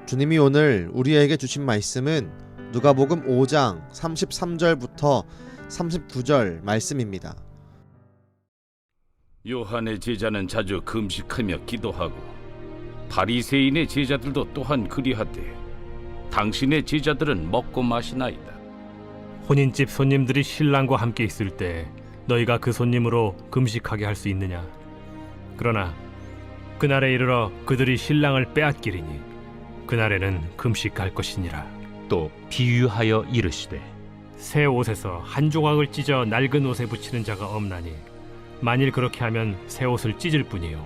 주님이 오늘 우리에게 주신 말씀은 누가복음 5장 33절부터 39절 말씀입니다. 요한의 제자는 자주 금식하며 기도하고 바리새인의 제자들도 또한 그리하되 당신의 제자들은 먹고 마시나이다. 혼인집 손님들이 신랑과 함께 있을 때 너희가 그 손님으로 금식하게 할 수 있느냐? 그러나 그날에 이르러 그들이 신랑을 빼앗기리니 그날에는 금식할 것이니라. 또 비유하여 이르시되 새 옷에서 한 조각을 찢어 낡은 옷에 붙이는 자가 없나니 만일 그렇게 하면 새 옷을 찢을 뿐이요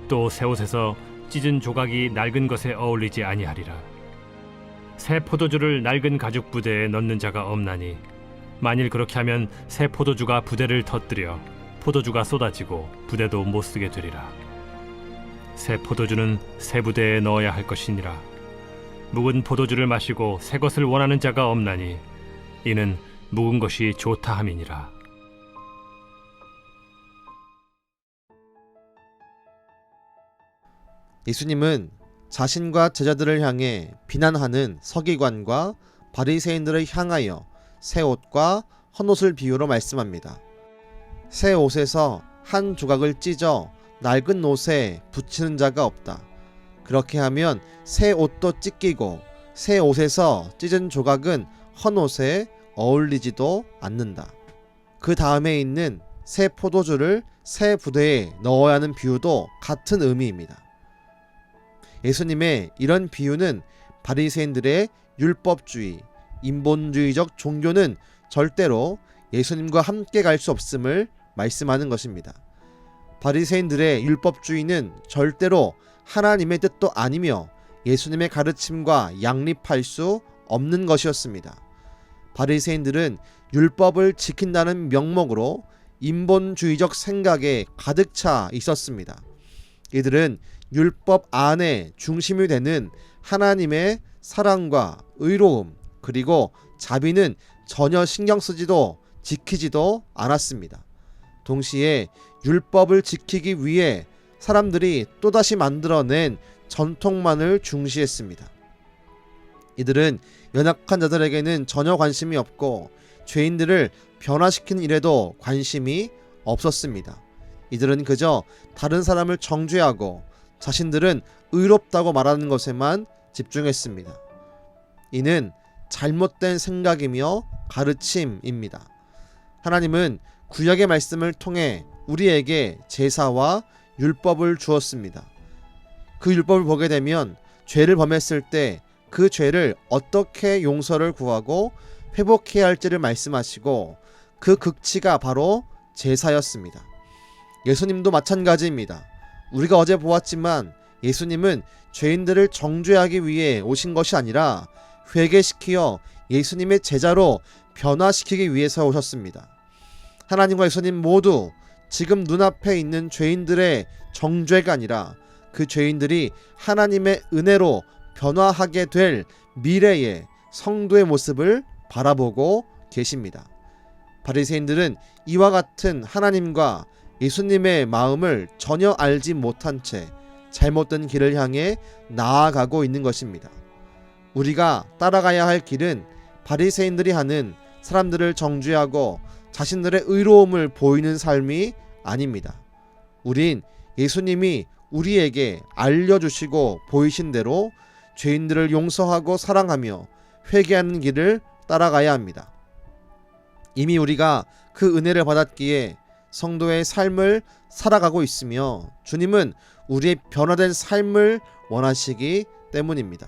또 새 옷에서 찢은 조각이 낡은 것에 어울리지 아니하리라. 새 포도주를 낡은 가죽 부대에 넣는 자가 없나니 만일 그렇게 하면 새 포도주가 부대를 터뜨려 포도주가 쏟아지고 부대도 못 쓰게 되리라. 새 포도주는 새 부대에 넣어야 할 것이니라. 묵은 포도주를 마시고 새 것을 원하는 자가 없나니 이는 묵은 것이 좋다 함이니라. 예수님은 자신과 제자들을 향해 비난하는 서기관과 바리새인들을 향하여 새 옷과 헌옷을 비유로 말씀합니다. 새 옷에서 한 조각을 찢어 낡은 옷에 붙이는 자가 없다. 그렇게 하면 새 옷도 찢기고 새 옷에서 찢은 조각은 헌옷에 어울리지도 않는다. 그 다음에 있는 새 포도주를 새 부대에 넣어야 하는 비유도 같은 의미입니다. 예수님의 이런 비유는 바리새인들의 율법주의, 인본주의적 종교는 절대로 예수님과 함께 갈 수 없음을 말씀하는 것입니다. 바리새인들의 율법주의는 절대로 하나님의 뜻도 아니며 예수님의 가르침과 양립할 수 없는 것이었습니다. 바리새인들은 율법을 지킨다는 명목으로 인본주의적 생각에 가득 차 있었습니다. 이들은 율법 안에 중심이 되는 하나님의 사랑과 의로움 그리고 자비는 전혀 신경 쓰지도 지키지도 않았습니다. 동시에 율법을 지키기 위해 사람들이 또다시 만들어낸 전통만을 중시했습니다. 이들은 연약한 자들에게는 전혀 관심이 없고 죄인들을 변화시키는 일에도 관심이 없었습니다. 이들은 그저 다른 사람을 정죄하고 자신들은 의롭다고 말하는 것에만 집중했습니다. 이는 잘못된 생각이며 가르침입니다. 하나님은 구약의 말씀을 통해 우리에게 제사와 율법을 주었습니다. 그 율법을 보게 되면 죄를 범했을 때 그 죄를 어떻게 용서를 구하고 회복해야 할지를 말씀하시고 그 극치가 바로 제사였습니다. 예수님도 마찬가지입니다. 우리가 어제 보았지만 예수님은 죄인들을 정죄하기 위해 오신 것이 아니라 회개시키어 예수님의 제자로 변화시키기 위해서 오셨습니다. 하나님과 예수님 모두 지금 눈앞에 있는 죄인들의 정죄가 아니라 그 죄인들이 하나님의 은혜로 변화하게 될 미래의 성도의 모습을 바라보고 계십니다. 바리새인들은 이와 같은 하나님과 예수님의 마음을 전혀 알지 못한 채 잘못된 길을 향해 나아가고 있는 것입니다. 우리가 따라가야 할 길은 바리새인들이 하는 사람들을 정죄하고 자신들의 의로움을 보이는 삶이 아닙니다. 우린 예수님이 우리에게 알려주시고 보이신 대로 죄인들을 용서하고 사랑하며 회개하는 길을 따라가야 합니다. 이미 우리가 그 은혜를 받았기에 성도의 삶을 살아가고 있으며 주님은 우리의 변화된 삶을 원하시기 때문입니다.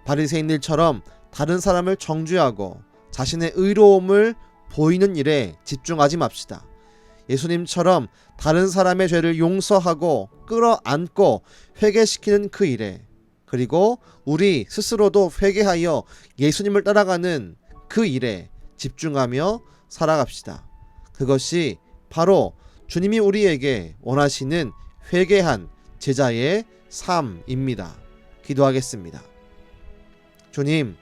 바리새인들처럼 다른 사람을 정죄하고 자신의 의로움을 보이는 일에 집중하지 맙시다. 예수님처럼 다른 사람의 죄를 용서하고 끌어안고 회개시키는 그 일에, 그리고 우리 스스로도 회개하여 예수님을 따라가는 그 일에 집중하며 살아갑시다. 그것이 바로 주님이 우리에게 원하시는 회개한 제자의 삶입니다. 기도하겠습니다. 주님,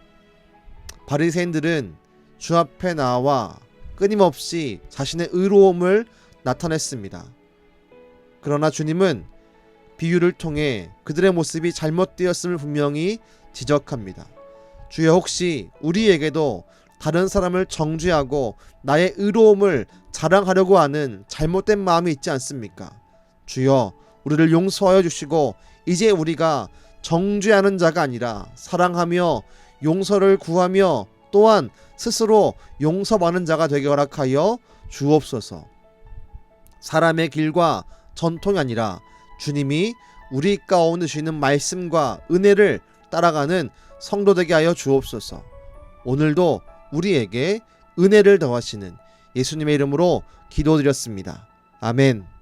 바리새인들은 주 앞에 나와 끊임없이 자신의 의로움을 나타냈습니다. 그러나 주님은 비유를 통해 그들의 모습이 잘못되었음을 분명히 지적합니다. 주여, 혹시 우리에게도 다른 사람을 정죄하고 나의 의로움을 자랑하려고 하는 잘못된 마음이 있지 않습니까? 주여, 우리를 용서하여 주시고 이제 우리가 정죄하는 자가 아니라 사랑하며 용서를 구하며 또한 스스로 용서받는 자가 되게 허락하여 주옵소서. 사람의 길과 전통이 아니라 주님이 우리 가운데 주시는 말씀과 은혜를 따라가는 성도 되게 하여 주옵소서. 오늘도 우리에게 은혜를 더하시는 예수님의 이름으로 기도드렸습니다. 아멘.